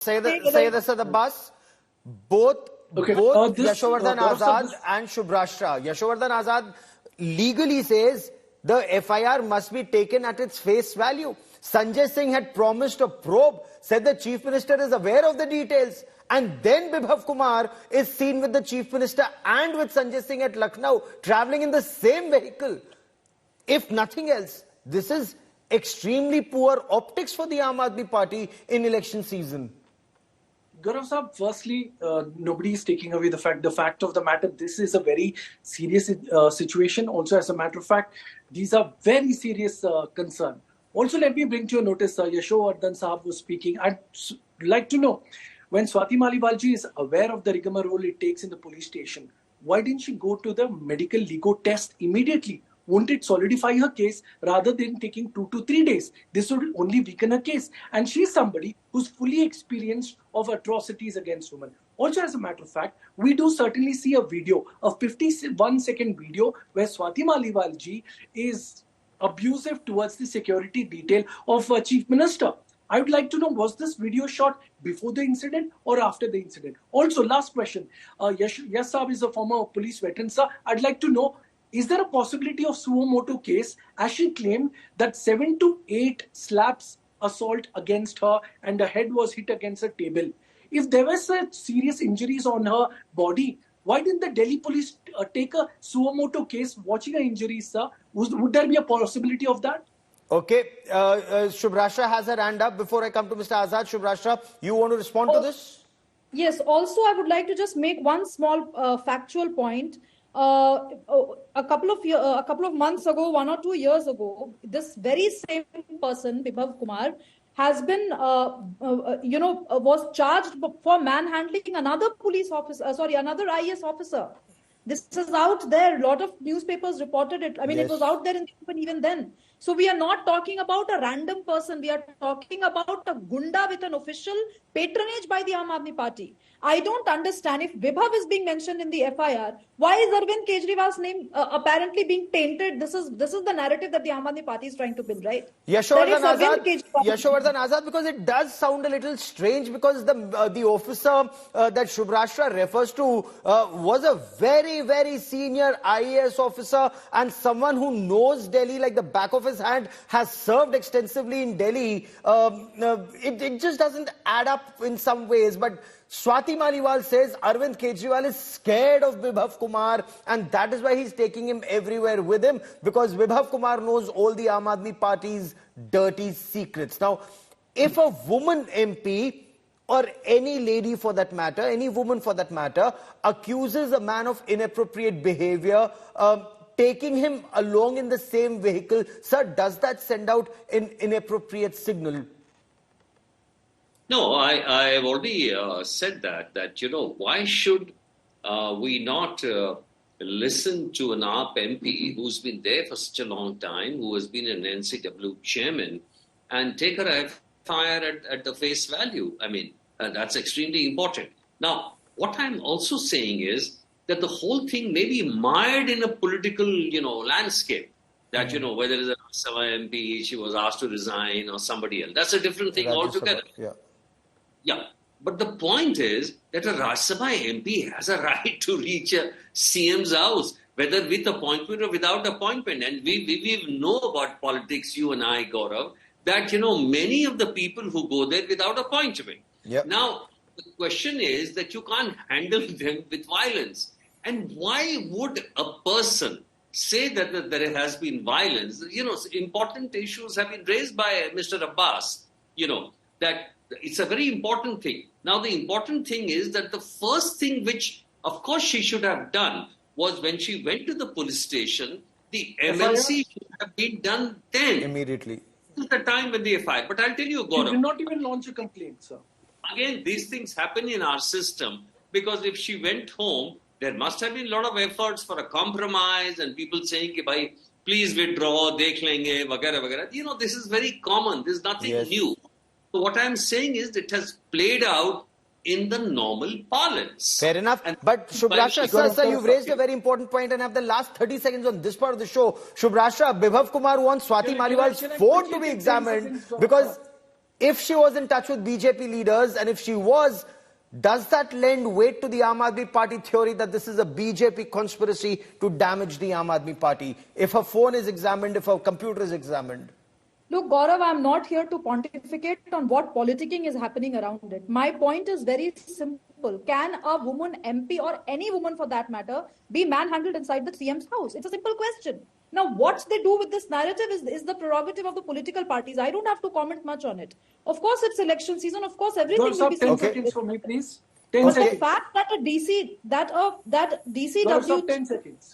Sayyid Asad Abbas, both Yashovardhan Azad and Shubhrashtra. Yashovardhan Azad legally says the FIR must be taken at its face value. Sanjay Singh had promised a probe, said the Chief Minister is aware of the details. And then Bibhav Kumar is seen with the Chief Minister and with Sanjay Singh at Lucknow, travelling in the same vehicle. If nothing else, this is extremely poor optics for the Aam Aadmi Party in election season. Gaurav Saab, firstly, nobody is taking away the fact of the matter. This is a very serious situation. Also, as a matter of fact, these are very serious concern. Also, let me bring to your notice, Yashovardhan Saab was speaking. I'd like to know, when Swati Maliwal ji is aware of the rigmarole it takes in the police station, why didn't she go to the medical legal test immediately? Won't it solidify her case rather than taking 2 to 3 days? This would only weaken her case. And she's somebody who's fully experienced of atrocities against women. Also, as a matter of fact, we do certainly see a video, a 51-second video where Swati Maliwal ji is abusive towards the security detail of a Chief Minister. I would like to know, was this video shot before the incident or after the incident? Also, last question. Yash Saab is a former police veteran, sir. I'd like to know, is there a possibility of suo motu case, as she claimed that 7 to 8 slaps assault against her and her head was hit against a table? If there were such serious injuries on her body, why didn't the Delhi police take a suo motu case watching her injuries, sir? Would there be a possibility of that? Okay, Shubhrashtra has her hand up. Before I come to Mr. Azad, Shubhrashtra, you want to respond to this? Yes, also I would like to just make one small factual point. A couple of months ago, 1 or 2 years ago, this very same person, Bibhav Kumar, has been, was charged for manhandling another police officer, another IAS officer. This is out there. A lot of newspapers reported it. I mean, It was out there in the open even then. So we are not talking about a random person. We are talking about a gunda with an official patronage by the Aam Aadmi Party. I don't understand, if Bibhav is being mentioned in the FIR, why is Arvind Kejriwal's name apparently being tainted? This is the narrative that the Aam Aadmi Party is trying to build, right? Yashovardhan Azad, because it does sound a little strange, because the officer that Shubhrashtra refers to was a very, very senior IAS officer and someone who knows Delhi like the back of his hand, has served extensively in Delhi. It just doesn't add up in some ways. But Swati Maliwal says Arvind Kejriwal is scared of Bibhav Kumar, and that is why he's taking him everywhere with him, because Bibhav Kumar knows all the Aam Aadmi Party's dirty secrets. Now, if a woman MP, or any lady for that matter, any woman for that matter, accuses a man of inappropriate behavior, taking him along in the same vehicle, sir, does that send out an inappropriate signal? No, I have already said that, why should we not listen to an AAP MP who's been there for such a long time, who has been an NCW chairman, and take her FIR at the face value? I mean, that's extremely important. Now, what I'm also saying is that the whole thing may be mired in a political, landscape. That, whether it's a Rajya Sabha MP, she was asked to resign, or somebody else. That's a different thing altogether. Yeah. But the point is that a Rajya Sabha MP has a right to reach a CM's house, whether with appointment or without appointment. And we know about politics, you and I, Gaurav, that, many of the people who go there without appointment. Yep. Now, the question is that you can't handle them with violence. And why would a person say that there has been violence? Important issues have been raised by Mr. Abbas, that it's a very important thing. Now, the important thing is that the first thing which, of course, she should have done was when she went to the police station, the MLC should have been done then. Immediately. This is the time when the FIR. But I'll tell you, Gaurav. She did not even launch a complaint, sir. Again, these things happen in our system, because if she went home, there must have been a lot of efforts for a compromise and people saying, bhai, please withdraw, dekh lenge, vagara, vagara. This is very common. There's nothing new. So what I'm saying is it has played out in the normal parlance. Fair enough. But Shubhrashtra, sir, you've raised a very important point and have the last 30 seconds on this part of the show. Shubhrashtra, Bibhav Kumar wants Swati Maliwal's phone to be examined because if she was in touch with BJP leaders, and if she was, does that lend weight to the Aam Aadmi Party theory that this is a BJP conspiracy to damage the Aam Aadmi Party? If her phone is examined, if her computer is examined? Look, Gaurav, I'm not here to pontificate on what politicking is happening around it. My point is very simple. Can a woman MP, or any woman for that matter, be manhandled inside the CM's house? It's a simple question. Now, what they do with this narrative is the prerogative of the political parties. I don't have to comment much on it. Of course, it's election season. Of course, everything will be 10 sensitive. seconds for me, please. 10 But seconds. the fact that a DC, that DCW... 10 seconds.